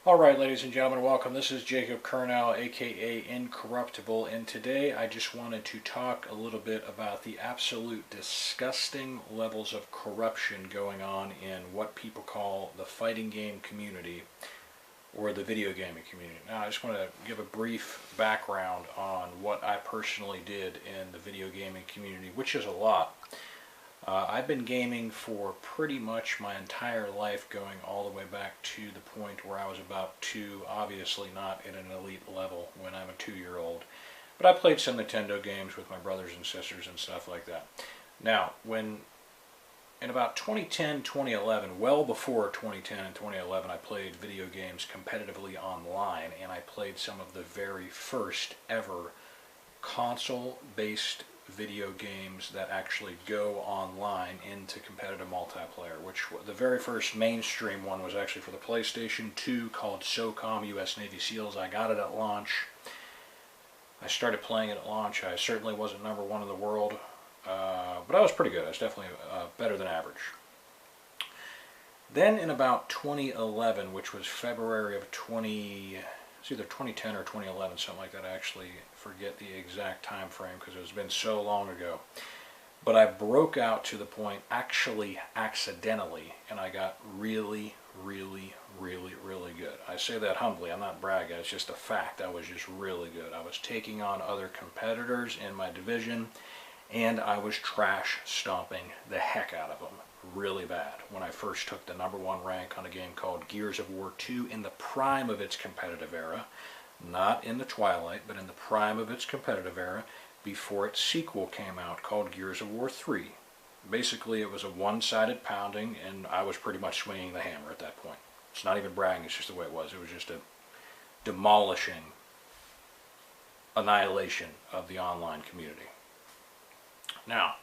Alright, ladies and gentlemen, welcome. This is Jacob Kernow, aka Incorruptible, and today I just wanted to talk a little bit about the absolute disgusting levels of corruption going on in what people call the fighting game community or the video gaming community. Now, I just want to give a brief background on what I personally did in the video gaming community, which is a lot. I've been gaming for pretty much my entire life, going all the way back to the point where I was about 2, obviously not at an elite level when I'm a 2-year-old. But I played some Nintendo games with my brothers and sisters and stuff like that. Now, in about 2010, 2011, well before 2010 and 2011, I played video games competitively online, and I played some of the very first ever console-based video games that actually go online into competitive multiplayer, which the very first mainstream one was actually for the PlayStation 2 called SOCOM US Navy SEALs. I got it at launch. I started playing it at launch. I certainly wasn't #1 in the world, but I was pretty good. I was definitely better than average. Then in about 2011, which was February of it's either 2010 or 2011, something like that. I actually forget the exact time frame because it's been so long ago. But I broke out to the point, actually accidentally, and I got really, really, really, really good. I say that humbly. I'm not bragging. It's just a fact. I was just really good. I was taking on other competitors in my division, and I was trash stomping the heck out of them. Really bad. When I first took the #1 rank on a game called Gears of War 2 in the prime of its competitive era, not in the twilight, but in the prime of its competitive era, before its sequel came out called Gears of War 3. Basically, it was a one-sided pounding, and I was pretty much swinging the hammer at that point. It's not even bragging, it's just the way it was. It was just a demolishing annihilation of the online community. Now,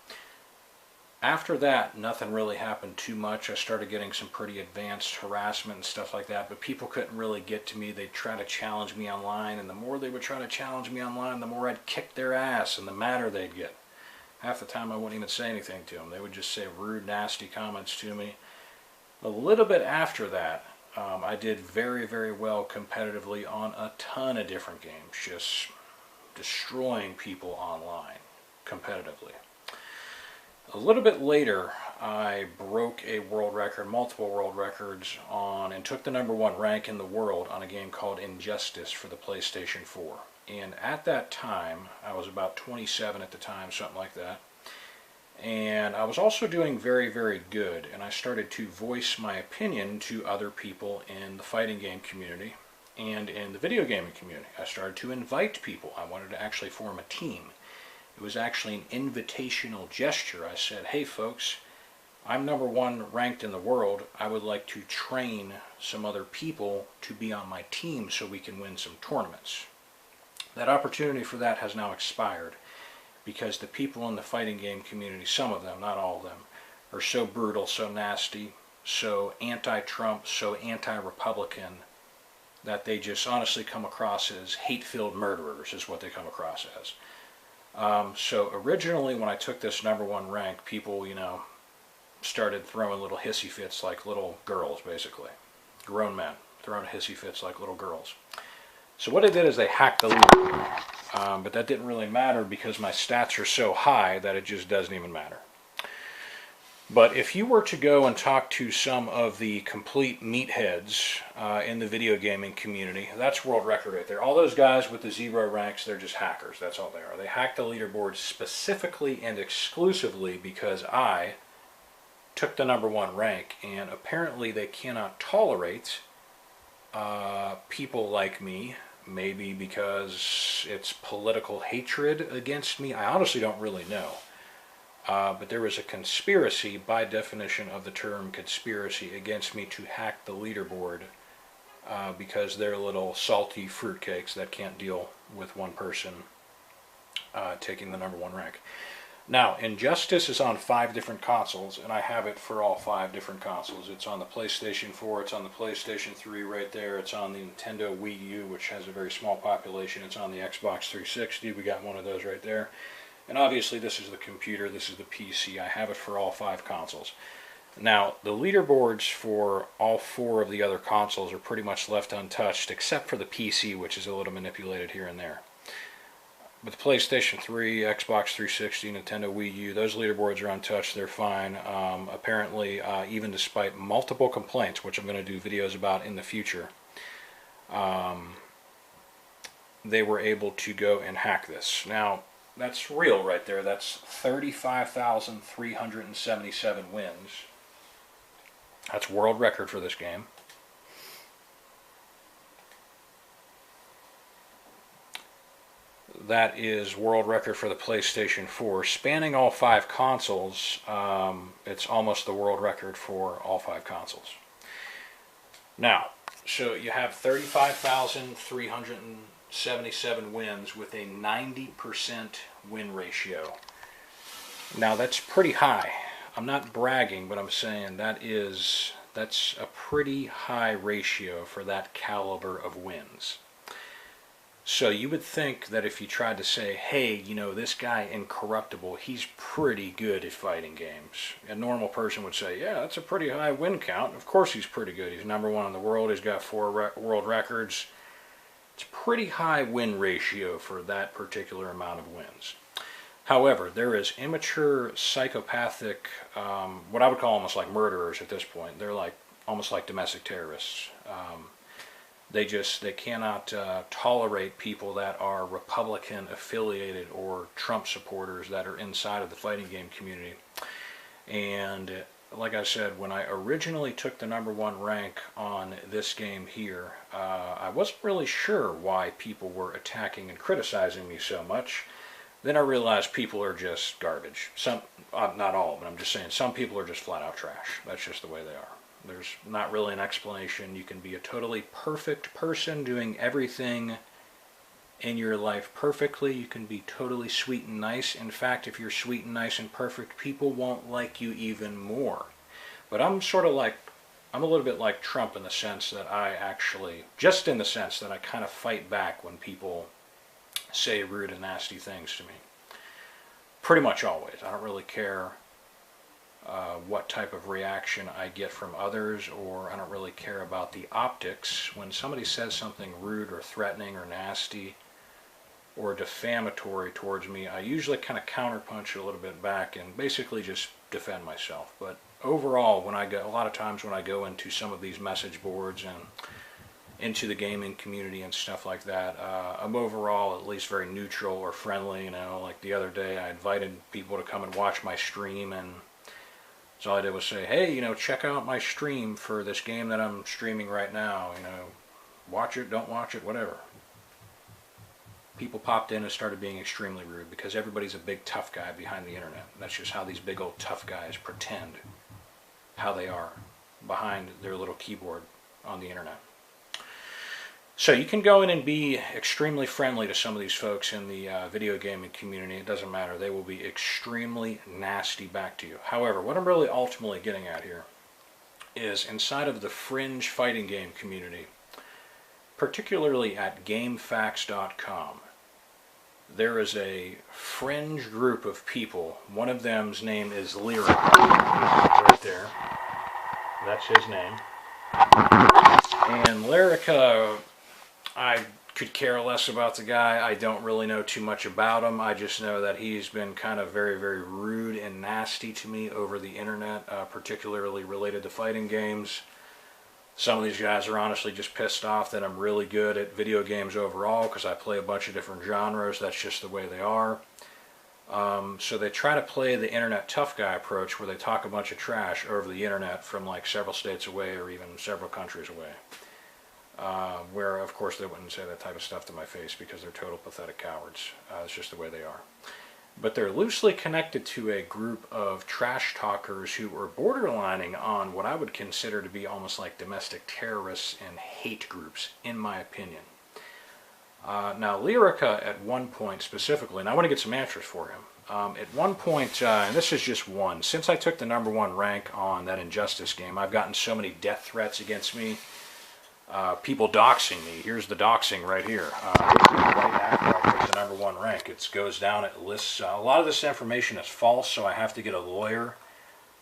after that, nothing really happened too much. I started getting some pretty advanced harassment and stuff like that, but people couldn't really get to me. They'd try to challenge me online, and the more they would try to challenge me online, the more I'd kick their ass, and the madder they'd get. Half the time I wouldn't even say anything to them. They would just say rude, nasty comments to me. A little bit after that, I did very, very well competitively on a ton of different games, just destroying people online competitively. A little bit later, I broke a world record, multiple world records and took the #1 rank in the world on a game called Injustice for the PlayStation 4. And at that time, I was about 27 at the time, something like that. And I was also doing very, very good, and I started to voice my opinion to other people in the fighting game community and in the video gaming community. I started to invite people. I wanted to actually form a team. It was actually an invitational gesture. I said, hey folks, I'm #1 ranked in the world. I would like to train some other people to be on my team so we can win some tournaments. That opportunity for that has now expired because the people in the fighting game community, some of them, not all of them, are so brutal, so nasty, so anti-Trump, so anti-Republican that they just honestly come across as hate-filled murderers is what they come across as. So originally when I took this #1 rank, people, started throwing little hissy fits like little girls, basically. Grown men throwing hissy fits like little girls. So what they did is they hacked the leaderboard. But that didn't really matter because my stats are so high that it just doesn't even matter. But if you were to go and talk to some of the complete meatheads in the video gaming community, that's world record right there. All those guys with the 0 ranks, they're just hackers. That's all they are. They hacked the leaderboard specifically and exclusively because I took the #1 rank, and apparently they cannot tolerate people like me, maybe because it's political hatred against me. I honestly don't really know. But there was a conspiracy, by definition of the term conspiracy, against me to hack the leaderboard because they're little salty fruitcakes that can't deal with one person taking the #1 rank. Now, Injustice is on 5 different consoles, and I have it for all 5 different consoles. It's on the PlayStation 4, it's on the PlayStation 3 right there, it's on the Nintendo Wii U, which has a very small population, it's on the Xbox 360, we got one of those right there. And obviously this is the computer, this is the PC. I have it for all 5 consoles. Now, the leaderboards for all 4 of the other consoles are pretty much left untouched, except for the PC, which is a little manipulated here and there. With PlayStation 3, Xbox 360, Nintendo Wii U, those leaderboards are untouched. They're fine. Apparently, even despite multiple complaints, which I'm going to do videos about in the future, they were able to go and hack this. Now, that's real right there. That's 35,377 wins. That's world record for this game. That is world record for the PlayStation 4. Spanning all 5 consoles, it's almost the world record for all 5 consoles. Now, so you have 35,377 wins with a 90% win ratio. Now, that's pretty high. I'm not bragging, but I'm saying that's a pretty high ratio for that caliber of wins. So you would think that if you tried to say, hey, you know, this guy Incorruptible, he's pretty good at fighting games. A normal person would say, yeah, that's a pretty high win count. Of course he's pretty good. He's #1 in the world. He's got 4 world records. It's a pretty high win ratio for that particular amount of wins. However, there is immature, psychopathic, what I would call almost like murderers at this point. They're like almost like domestic terrorists. They cannot tolerate people that are Republican affiliated or Trump supporters that are inside of the fighting game community. And like I said, when I originally took the #1 rank on this game here, I wasn't really sure why people were attacking and criticizing me so much. Then I realized people are just garbage. Some, not all, but I'm just saying some people are just flat out trash. That's just the way they are. There's not really an explanation. You can be a totally perfect person doing everything in your life perfectly. You can be totally sweet and nice. In fact, if you're sweet and nice and perfect, people won't like you even more. But I'm sort of like, I'm a little bit like Trump in the sense that just in the sense that I kind of fight back when people say rude and nasty things to me. Pretty much always. I don't really care what type of reaction I get from others, or I don't really care about the optics. When somebody says something rude or threatening or nasty or defamatory towards me, I usually kind of counterpunch a little bit back and basically just defend myself. But overall, a lot of times when I go into some of these message boards and into the gaming community and stuff like that, I'm overall at least very neutral or friendly. You know, like the other day I invited people to come and watch my stream, and so all I did was say, hey, you know, check out my stream for this game that I'm streaming right now. You know, watch it, don't watch it, whatever. People popped in and started being extremely rude because everybody's a big tough guy behind the internet. That's just how these big old tough guys pretend how they are behind their little keyboard on the internet. So you can go in and be extremely friendly to some of these folks in the video gaming community. It doesn't matter. They will be extremely nasty back to you. However, what I'm really ultimately getting at here is inside of the fringe fighting game community, particularly at GameFAQs.com, there is a fringe group of people. One of them's name is Lyrica, right there. That's his name. And Lyrica, I could care less about the guy. I don't really know too much about him. I just know that he's been kind of very, very rude and nasty to me over the internet, particularly related to fighting games. Some of these guys are honestly just pissed off that I'm really good at video games overall because I play a bunch of different genres. That's just the way they are. So they try to play the internet tough guy approach where they talk a bunch of trash over the internet from like several states away or even several countries away. Where, of course, they wouldn't say that type of stuff to my face because they're total pathetic cowards. It's just the way they are. But they're loosely connected to a group of trash talkers who are borderlining on what I would consider to be almost like domestic terrorists and hate groups, in my opinion. Now, Lyrica at one point specifically, and I want to get some answers for him. At one point, and this is just one, since I took the #1 rank on that Injustice game, I've gotten so many death threats against me. People doxing me. Here's the doxing right here. Right after I took the #1 rank, it goes down, it lists, a lot of this information is false, so I have to get a lawyer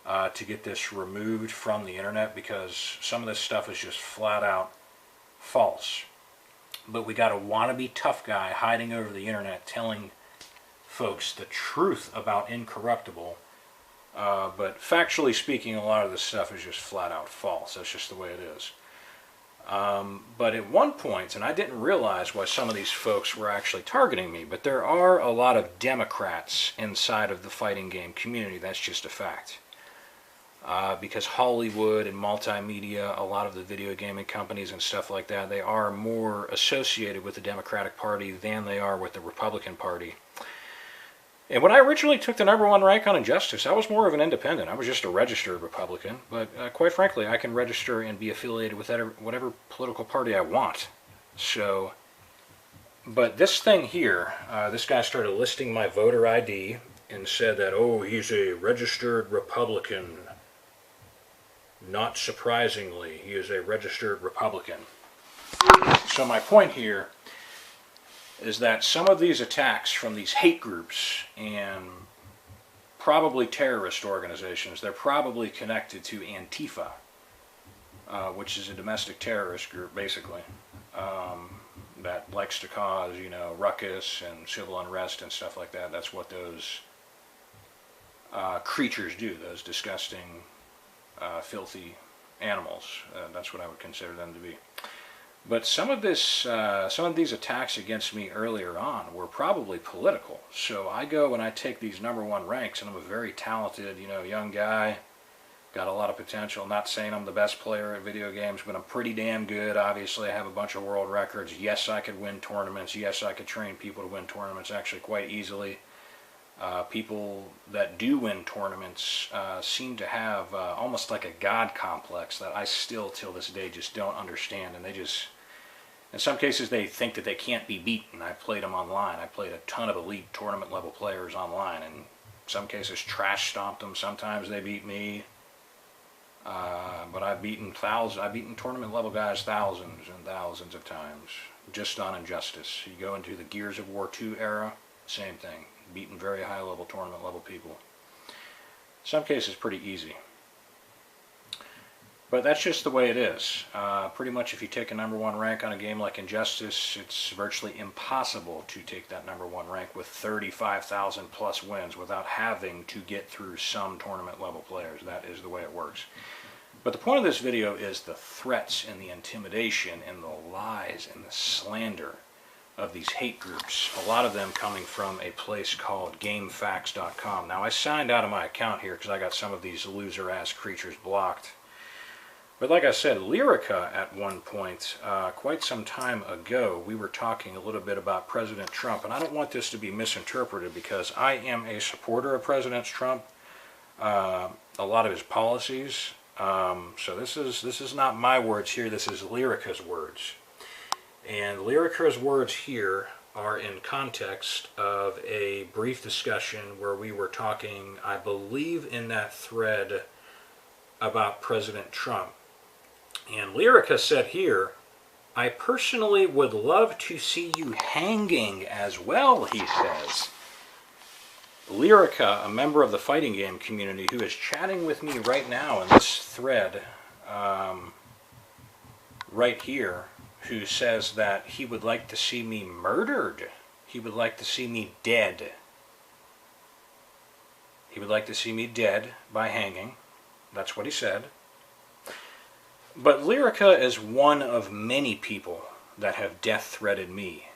to get this removed from the internet, because some of this stuff is just flat out false. But we got a wannabe tough guy hiding over the internet telling folks the truth about Incorruptible. But factually speaking, a lot of this stuff is just flat out false. That's just the way it is. But at one point, and I didn't realize why some of these folks were actually targeting me, but there are a lot of Democrats inside of the fighting game community. That's just a fact. Because Hollywood and multimedia, a lot of the video gaming companies and stuff like that, they are more associated with the Democratic Party than they are with the Republican Party. And when I originally took the #1 rank on Injustice, I was more of an independent. I was just a registered Republican. But quite frankly, I can register and be affiliated with whatever political party I want. So, but this thing here, this guy started listing my voter ID and said that, oh, he's a registered Republican. Not surprisingly, he is a registered Republican. So my point here is that some of these attacks from these hate groups and probably terrorist organizations, they're probably connected to Antifa, which is a domestic terrorist group, basically, that likes to cause, you know, ruckus and civil unrest and stuff like that. That's what those creatures do, those disgusting filthy animals. That's what I would consider them to be. But some of these attacks against me earlier on were probably political. So I go and I take these #1 ranks, and I'm a very talented, you know, young guy, got a lot of potential. Not saying I'm the best player at video games, but I'm pretty damn good. Obviously, I have a bunch of world records. Yes, I could win tournaments. Yes, I could train people to win tournaments actually quite easily. People that do win tournaments seem to have almost like a god complex that I still, till this day, just don't understand. And they just, in some cases, they think that they can't be beaten. I played them online. I played a ton of elite tournament level players online, and in some cases trash stomped them. Sometimes they beat me. But I've beaten tournament level guys thousands and thousands of times just on Injustice. You go into the Gears of War 2 era, same thing. Beaten very high level tournament level people. In some cases pretty easy. But that's just the way it is. Pretty much if you take a #1 rank on a game like Injustice, it's virtually impossible to take that #1 rank with 35,000 plus wins without having to get through some tournament level players. That is the way it works. But the point of this video is the threats and the intimidation and the lies and the slander of these hate groups, a lot of them coming from a place called GameFAQs.com. Now, I signed out of my account here because I got some of these loser-ass creatures blocked. But like I said, Lyrica at one point, quite some time ago, we were talking a little bit about President Trump, and I don't want this to be misinterpreted because I am a supporter of President Trump, a lot of his policies. So this is not my words here, this is Lyrica's words. And Lyrica's words here are in context of a brief discussion where we were talking, I believe, in that thread about President Trump. And Lyrica said here, I personally would love to see you hanging as well, he says. Lyrica, a member of the fighting game community who is chatting with me right now in this thread right here, who says that he would like to see me murdered. He would like to see me dead. He would like to see me dead by hanging. That's what he said. But Lyrica is one of many people that have death-threatened me.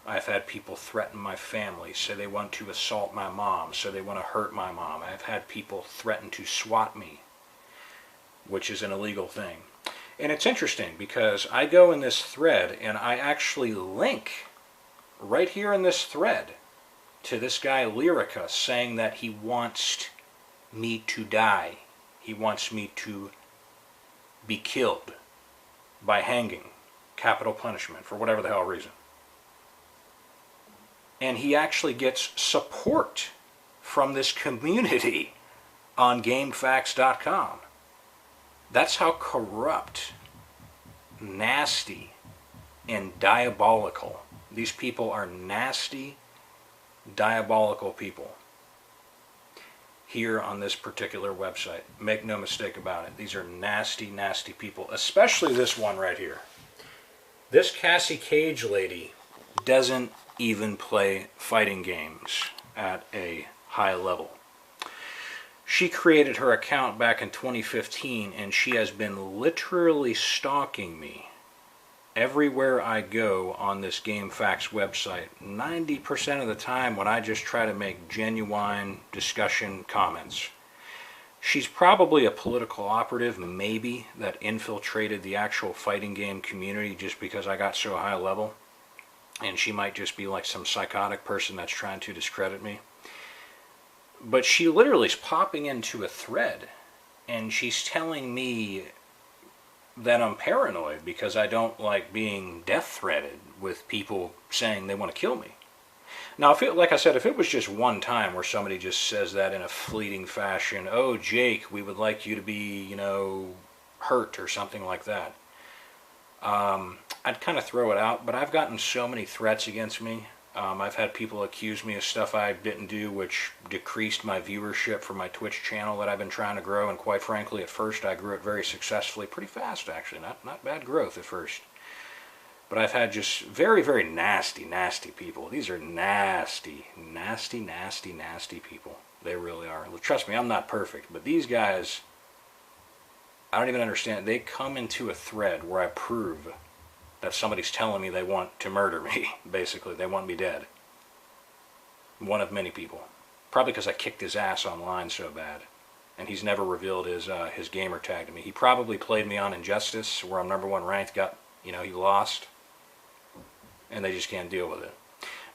I've had people threaten my family, say they want to assault my mom, say they want to hurt my mom. I've had people threaten to swat me, which is an illegal thing. And it's interesting because I go in this thread and I actually link right here in this thread to this guy Lyrica saying that he wants me to die. He wants me to be killed by hanging, capital punishment, for whatever the hell reason. And he actually gets support from this community on GameFAQs.com. That's how corrupt, nasty, and diabolical. These people are nasty, diabolical people. here on this particular website. Make no mistake about it. These are nasty, nasty people, especially this one right here. This Cassie Cage lady doesn't even play fighting games at a high level. She created her account back in 2015, and she has been literally stalking me everywhere I go on this GameFAQs website. 90% of the time when I just try to make genuine discussion comments. She's probably a political operative, maybe, that infiltrated the actual fighting game community just because I got so high level. And she might just be like some psychotic person that's trying to discredit me. But she literally is popping into a thread, and she's telling me that I'm paranoid because I don't like being death threatened with people saying they want to kill me. Now, if it, like I said, if it was just one time where somebody just says that in a fleeting fashion, oh, Jake, we would like you to be, you know, hurt or something like that, I'd kind of throw it out. But I've gotten so many threats against me. I've had people accuse me of stuff I didn't do, which decreased my viewership for my Twitch channel that I've been trying to grow. And quite frankly, at first I grew it very successfully, pretty fast actually, not bad growth at first. But I've had just very, very nasty, nasty people. These are nasty, nasty, nasty, nasty people. They really are. Trust me, I'm not perfect, but these guys, I don't even understand. They come into a thread where I prove that somebody's telling me they want to murder me, basically. They want me dead. One of many people. Probably because I kicked his ass online so bad. And he's never revealed his gamer tag to me. He probably played me on Injustice, where I'm #1 ranked, he lost. And they just can't deal with it.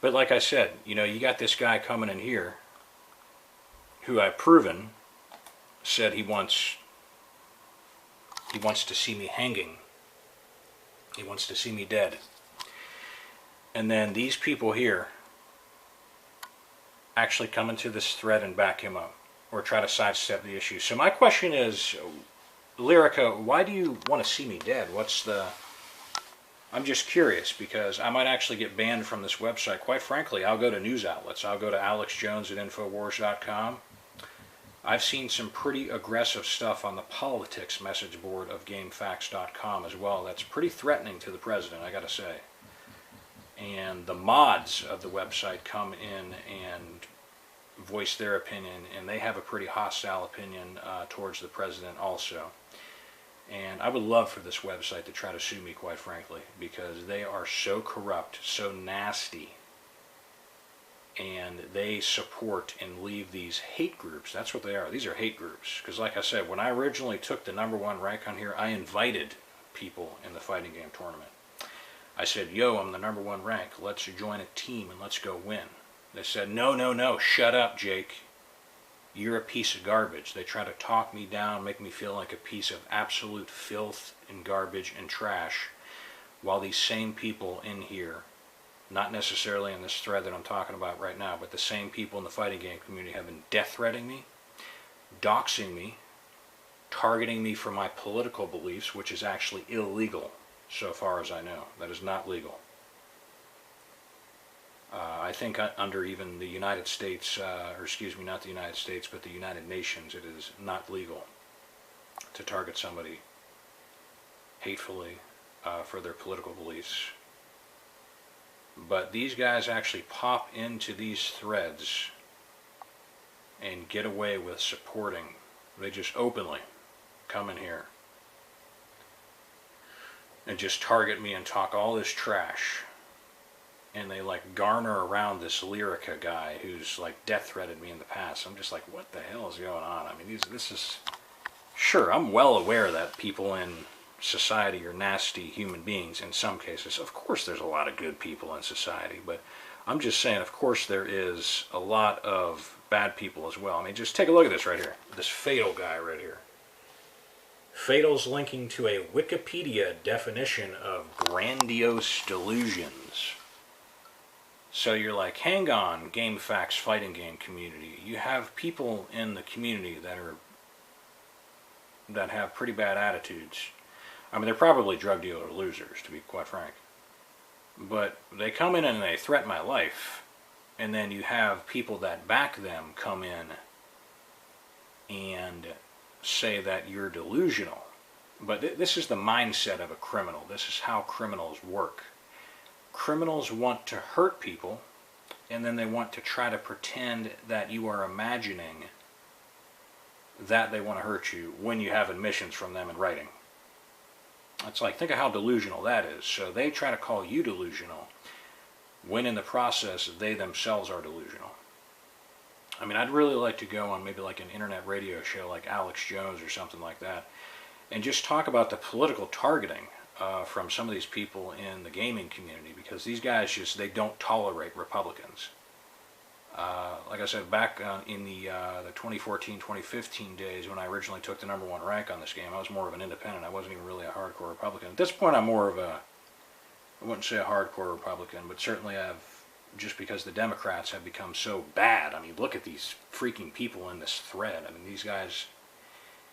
But like I said, you got this guy coming in here, who I've proven said he wants to see me hanging. He wants to see me dead. And then these people here actually come into this thread and back him up, or try to sidestep the issue. So my question is, Lyrica, why do you want to see me dead? I'm just curious, because I might actually get banned from this website. Quite frankly, I'll go to news outlets. I'll go to alexjones@infowars.com. I've seen some pretty aggressive stuff on the politics message board of GameFAQs.com as well. That's pretty threatening to the president, I gotta say. And the mods of the website come in and voice their opinion, and they have a pretty hostile opinion towards the president also. And I would love for this website to try to sue me, quite frankly, because they are so corrupt, so nasty, and they support and leave these hate groups. That's what they are. These are hate groups. Because like I said, when I originally took the #1 rank on here, I invited people in the fighting game tournament. I said, yo, I'm the #1 rank. Let's join a team and let's go win. They said, no, no, no, shut up, Jake. You're a piece of garbage. They try to talk me down, make me feel like a piece of absolute filth and garbage and trash, while these same people in here, not necessarily in this thread that I'm talking about right now, but the same people in the fighting game community have been death threatening me, doxing me, targeting me for my political beliefs, which is actually illegal, so far as I know. That is not legal. I think under even the United States, or excuse me, not the United States, but the United Nations, it is not legal to target somebody hatefully for their political beliefs. But these guys actually pop into these threads and get away with supporting. They just openly come in here and just target me and talk all this trash. And they like garner around this Lyrica guy who's like death threatened me in the past. I'm just like, what the hell is going on? I mean, this is... Sure, I'm well aware that people in society are nasty human beings in some cases. Of course there's a lot of good people in society, but I'm just saying, of course there is a lot of bad people as well. I mean, just take a look at this right here. This Fatal guy right here. Fatal's linking to a Wikipedia definition of grandiose delusions. So you're like, hang on, GameFAQs fighting game community. You have people in the community that have pretty bad attitudes. I mean, they're probably drug dealer losers, to be quite frank. But they come in and they threaten my life. And then you have people that back them come in and say that you're delusional. But this is the mindset of a criminal. This is how criminals work. Criminals want to hurt people, and then they want to try to pretend that you are imagining that they want to hurt you when you have admissions from them in writing. It's like, think of how delusional that is. So they try to call you delusional, when in the process they themselves are delusional. I mean, I'd really like to go on maybe like an internet radio show like Alex Jones or something like that, and just talk about the political targeting from some of these people in the gaming community, because these guys just, they don't tolerate Republicans. Like I said, back in the 2014-2015 days when I originally took the #1 rank on this game, I was more of an independent. I wasn't even really a hardcore Republican. At this point, I'm more of a, I wouldn't say a hardcore Republican, but certainly I've, just because the Democrats have become so bad. I mean, look at these freaking people in this thread. I mean, these guys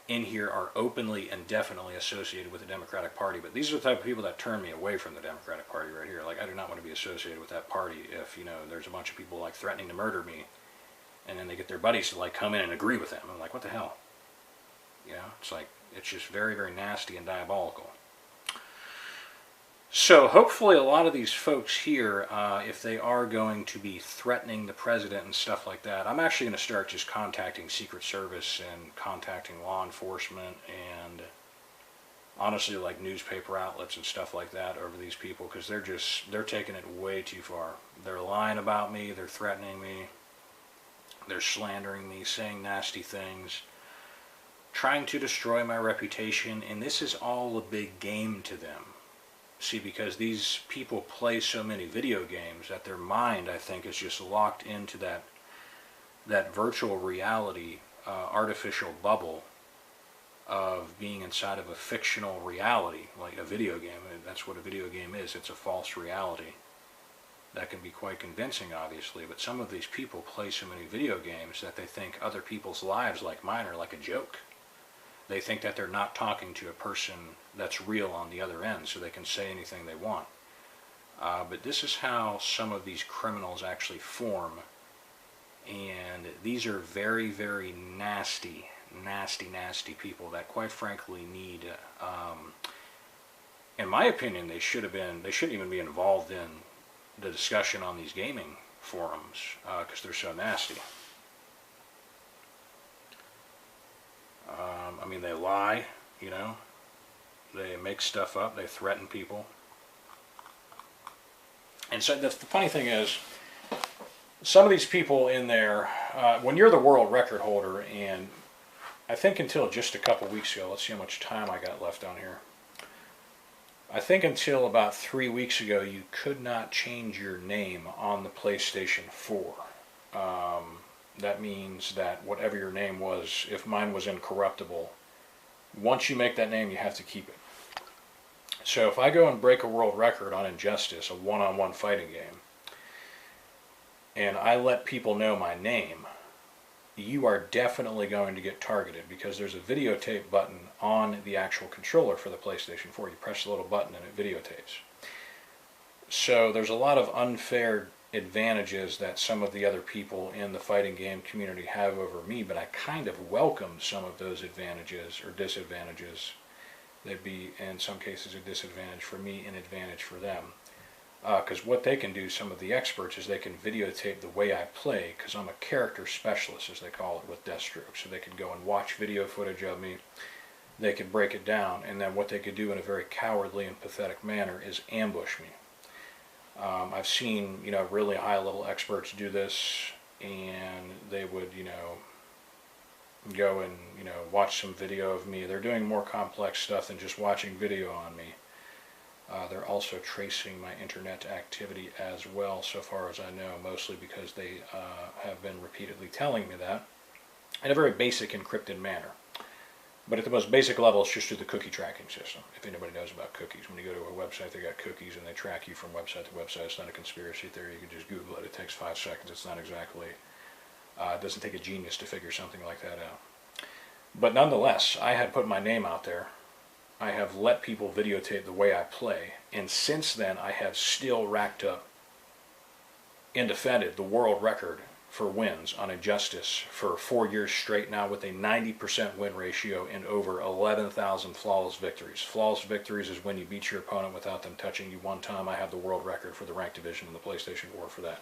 in here are openly and definitely associated with the Democratic Party, but these are the type of people that turn me away from the Democratic Party right here. Like, I do not want to be associated with that party if, you know, there's a bunch of people like threatening to murder me, and then they get their buddies to like come in and agree with them. I'm like, what the hell? You know, it's like, it's just very, very nasty and diabolical. So hopefully a lot of these folks here, if they are going to be threatening the president and stuff like that, I'm actually going to start just contacting Secret Service and contacting law enforcement and honestly like newspaper outlets and stuff like that over these people, because they're taking it way too far. They're lying about me, they're threatening me, they're slandering me, saying nasty things, trying to destroy my reputation, and this is all a big game to them. See, because these people play so many video games that their mind, I think, is just locked into that virtual reality, artificial bubble of being inside of a fictional reality, like a video game. And that's what a video game is. It's a false reality. That can be quite convincing, obviously, but some of these people play so many video games that they think other people's lives, like mine, are like a joke. They think that they're not talking to a person that's real on the other end, so they can say anything they want. But this is how some of these criminals actually form, and these are very, very nasty, nasty, nasty people that, quite frankly, need, in my opinion, they shouldn't even be involved in the discussion on these gaming forums, because they're so nasty. I mean, they lie, you know, they make stuff up, they threaten people. And so the funny thing is, some of these people in there, when you're the world record holder, and I think until just a couple weeks ago, let's see how much time I got left on here. I think until about 3 weeks ago, you could not change your name on the PlayStation 4. That means that whatever your name was, if mine was Incorruptible, once you make that name, you have to keep it. So if I go and break a world record on Injustice, a one-on-one fighting game, and I let people know my name, you are definitely going to get targeted, because there's a videotape button on the actual controller for the PlayStation 4. You press the little button and it videotapes. So there's a lot of unfair advantages that some of the other people in the fighting game community have over me, but I kind of welcome some of those advantages or disadvantages. They'd be, in some cases, a disadvantage for me, an advantage for them. Because what they can do, some of the experts, is they can videotape the way I play, because I'm a character specialist, as they call it, with Deathstroke. So they can go and watch video footage of me, they could break it down, and then what they could do in a very cowardly and pathetic manner is ambush me. I've seen, you know, really high-level experts do this, and they would, you know, go and, you know, watch some video of me. They're doing more complex stuff than just watching video on me. They're also tracing my internet activity as well, so far as I know, mostly because they have been repeatedly telling me that in a very basic encrypted manner. But at the most basic level, it's just through the cookie tracking system. If anybody knows about cookies, when you go to a website, they got cookies and they track you from website to website. It's not a conspiracy theory. You can just Google it. It takes 5 seconds. It's not exactly, it doesn't take a genius to figure something like that out. But nonetheless, I had put my name out there. I have let people videotape the way I play. And since then, I have still racked up and defended the world record for wins on injustice for 4 years straight now with a 90% win ratio and over 11,000 flawless victories. Flawless victories is when you beat your opponent without them touching you one time. I have the world record for the ranked division in the PlayStation War for that.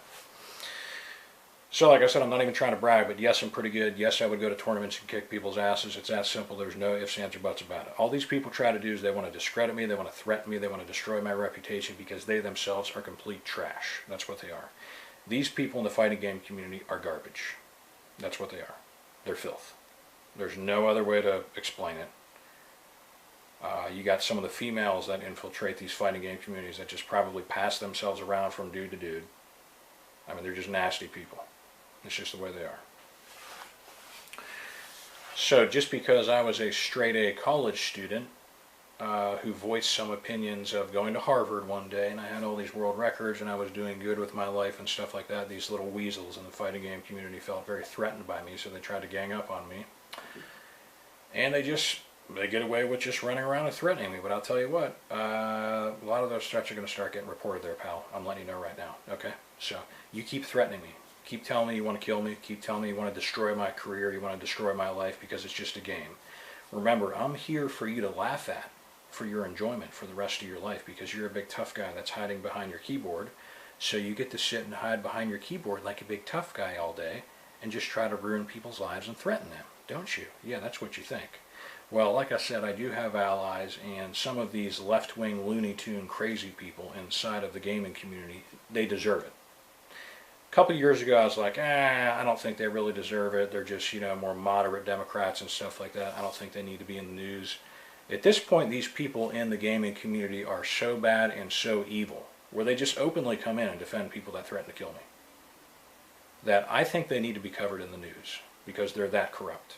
So like I said, I'm not even trying to brag, but yes, I'm pretty good. Yes, I would go to tournaments and kick people's asses. It's that simple. There's no ifs, ands, or buts about it. All these people try to do is they want to discredit me, they want to threaten me, they want to destroy my reputation because they themselves are complete trash. That's what they are. These people in the fighting game community are garbage. That's what they are. They're filth. There's no other way to explain it. You got some of the females that infiltrate these fighting game communities that just probably pass themselves around from dude to dude. I mean, they're just nasty people. It's just the way they are. So just because I was a straight A college student who voiced some opinions of going to Harvard one day, and I had all these world records and I was doing good with my life and stuff like that, these little weasels in the fighting game community felt very threatened by me, so they tried to gang up on me. And they get away with just running around and threatening me. But I'll tell you what, a lot of those threats are going to start getting reported there, pal. I'm letting you know right now, okay? So you keep threatening me. Keep telling me you want to kill me. Keep telling me you want to destroy my career. You want to destroy my life because it's just a game. Remember, I'm here for you to laugh at, for your enjoyment for the rest of your life, because you're a big tough guy that's hiding behind your keyboard. So you get to sit and hide behind your keyboard like a big tough guy all day and just try to ruin people's lives and threaten them, don't you? Yeah, that's what you think. Well, like I said, I do have allies, and some of these left-wing Looney Tune crazy people inside of the gaming community, they deserve it. A couple years ago, I was like, I don't think they really deserve it. They're just, more moderate Democrats and stuff like that. I don't think they need to be in the news. At this point, these people in the gaming community are so bad and so evil, where they just openly come in and defend people that threaten to kill me, that I think they need to be covered in the news because they're that corrupt.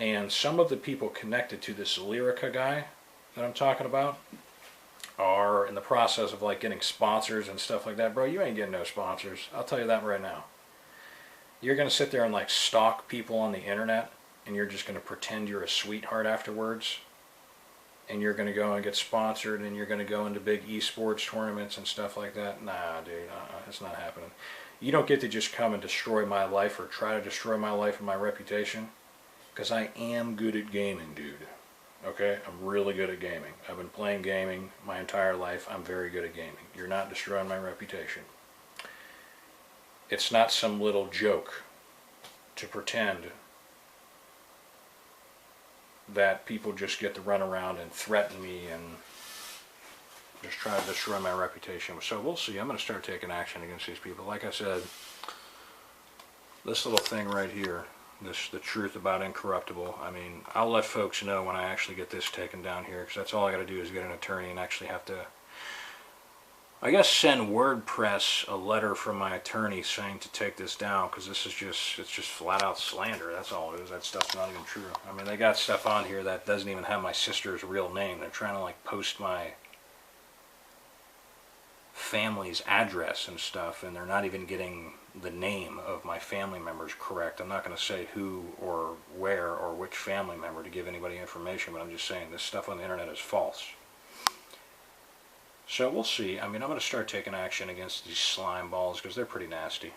And some of the people connected to this Lyrica guy that I'm talking about are in the process of getting sponsors and stuff like that. Bro, you ain't getting no sponsors. I'll tell you that right now. You're going to sit there and stalk people on the internet, and you're just going to pretend you're a sweetheart afterwards, and you're going to go and get sponsored, and you're going to go into big esports tournaments and stuff like that. Nah, dude, it's not happening. You don't get to just come and destroy my life or try to destroy my life and my reputation, because I am good at gaming, dude. Okay? I'm really good at gaming. I've been playing gaming my entire life. I'm very good at gaming. You're not destroying my reputation. It's not some little joke to pretend that people just get to run around and threaten me and just try to destroy my reputation. So we'll see. I'm going to start taking action against these people. Like I said, this little thing right here, the truth about Incorruptible, I mean, I'll let folks know when I actually get this taken down here, because that's all I got to do is get an attorney and actually have to, I guess, send WordPress a letter from my attorney saying to take this down, because this is it's just flat out slander. That's all it is. That stuff's not even true. I mean, they got stuff on here that doesn't even have my sister's real name. They're trying to post my family's address and stuff, and they're not even getting the name of my family members correct. I'm not going to say who or where or which family member to give anybody information, but I'm just saying this stuff on the internet is false. So we'll see. I mean, I'm going to start taking action against these slime balls because they're pretty nasty.